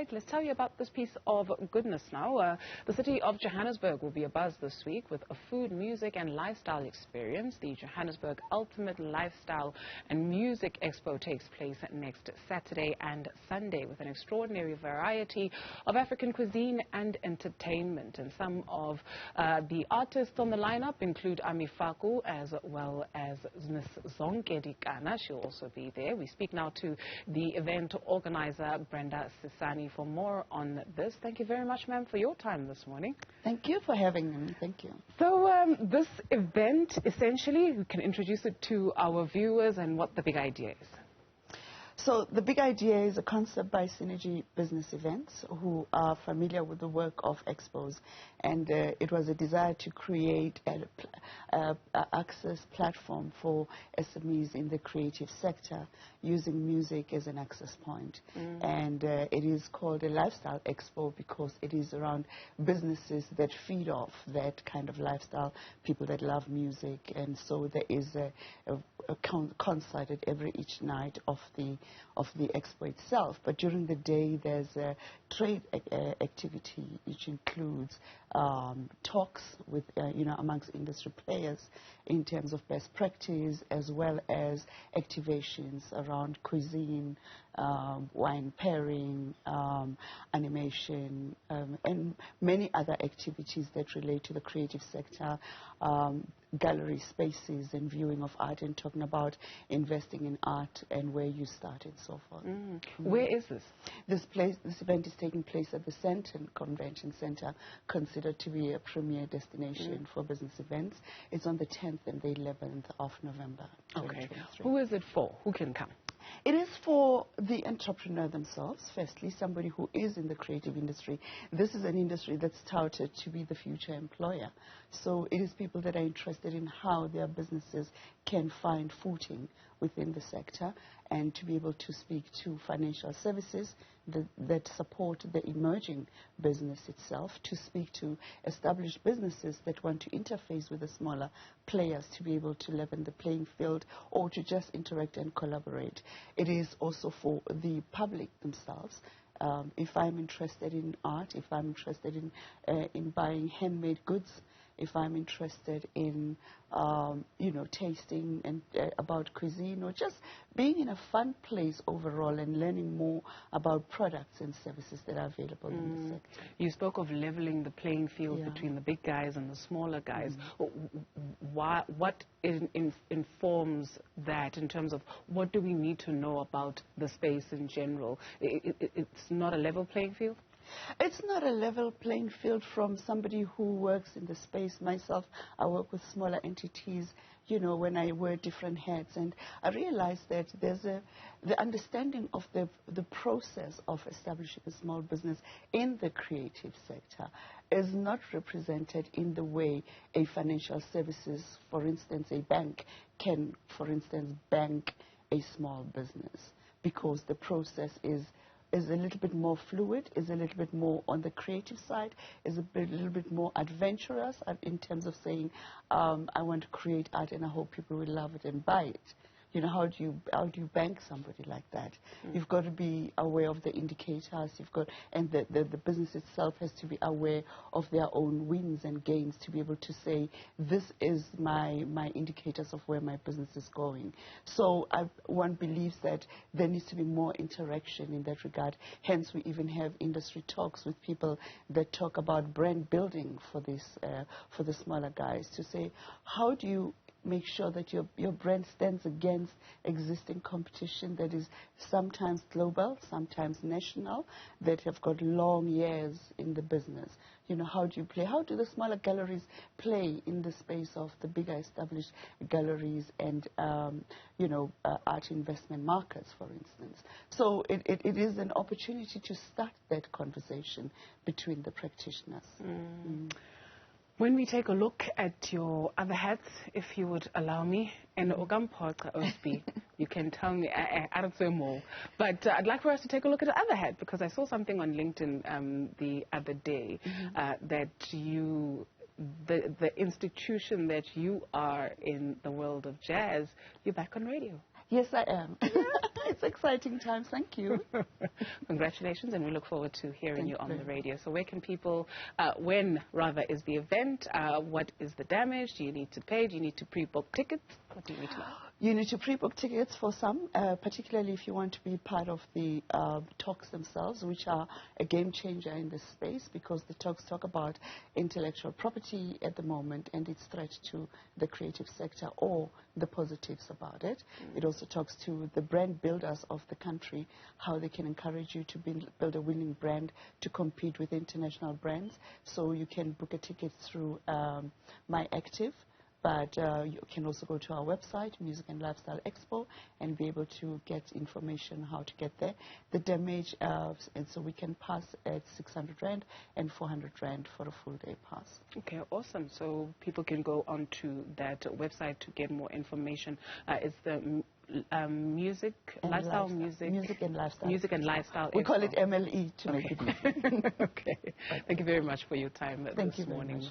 right, let's tell you about this piece of goodness now. The city of Johannesburg will be abuzz this week with a food, music and lifestyle experience. The Johannesburg Ultimate Lifestyle and Music Expo takes place next Saturday and Sunday with an extraordinary variety of African cuisine and entertainment. And some of the artists on the lineup include Ami Faku as well as Ms. Zonke Dikana. She'll also be there. We speak now to the event organizer, Brenda Sisane, for more on this. Thank you very much, ma'am, for your time this morning. Thank you for having me. Thank you. So this event, essentially, we can introduce it to our viewers and what the big idea is. So the big idea is a concept by Synergy Business Events, who are familiar with the work of expos, and it was a desire to create an access platform for SMEs in the creative sector using music as an access point. And it is called a lifestyle expo because it is around businesses that feed off that kind of lifestyle, people that love music, and so there is a concert at each night of the expo itself. But during the day there's a trade activity which includes talks with amongst industry players in terms of best practice, as well as activations around cuisine, wine pairing, animation, and many other activities that relate to the creative sector, gallery spaces and viewing of art, and talking about investing in art and where you start and so forth. Where is this? This event is taking place at the Sandton Convention Center, considered to be a premier destination for business events. It's on the 10th and the 11th of November. Okay. Who is it for? Who can come? It is for the entrepreneur themselves, firstly, somebody who is in the creative industry. This is an industry that's touted to be the future employer. So it is people that are interested in how their businesses can find footing within the sector, and to be able to speak to financial services that support the emerging business itself, to speak to established businesses that want to interface with the smaller players to be able to level the playing field, or to just interact and collaborate. It is also for the public themselves. If I'm interested in art, if I'm interested in buying handmade goods, if I'm interested in, tasting and about cuisine, or just being in a fun place overall and learning more about products and services that are available in the sector. You spoke of leveling the playing field between the big guys and the smaller guys. What informs that in terms of what do we need to know about the space in general? It's not a level playing field? It's not a level playing field from somebody who works in the space. Myself, I work with smaller entities, when I wear different hats, and I realized that there's the understanding of the process of establishing a small business in the creative sector is not represented in the way a financial services, for instance, a bank can, for instance, bank a small business, because the process is a little bit more fluid, is a little bit more on the creative side, is a little bit more adventurous in terms of saying, I want to create art and I hope people will love it and buy it. How do you bank somebody like that? You've got to be aware of the indicators. And the business itself has to be aware of their own wins and gains to be able to say, this is my indicators of where my business is going. So one believes that there needs to be more interaction in that regard. Hence, we even have industry talks with people that talk about brand building for the smaller guys, to say, how do you make sure that your brand stands against existing competition that is sometimes global, sometimes national, that have got long years in the business. How do you play? How do the smaller galleries play in the space of the bigger established galleries and, art investment markets, for instance? So it is an opportunity to start that conversation between the practitioners. When we take a look at your other hats, if you would allow me, and Ogampota Osby, you can tell me, I don't say more, but I'd like for us to take a look at the other hat, because I saw something on LinkedIn the other day that the institution that you are in the world of jazz, you're back on radio. Yes, I am. It's exciting times. Thank you. Congratulations, and we look forward to hearing Thank you on you. the radio. So where can people, when rather is the event? What is the damage? Do you need to pay? Do you need to pre-book tickets? What do you need to know? You need to pre-book tickets for some, particularly if you want to be part of the talks themselves, which are a game changer in this space, because the talks talk about intellectual property at the moment and its threat to the creative sector, or the positives about it. It also talks to the brand builders of the country, how they can encourage you to build a winning brand to compete with international brands. So you can book a ticket through My Active. But you can also go to our website, Music and Lifestyle Expo, and be able to get information how to get there. The damage, and so we can pass at 600 Rand and 400 Rand for a full day pass. Okay, awesome. So people can go onto that website to get more information. It's the Music and Lifestyle. We call it MLE to make it easy. Okay. Thank you very much for your time this morning.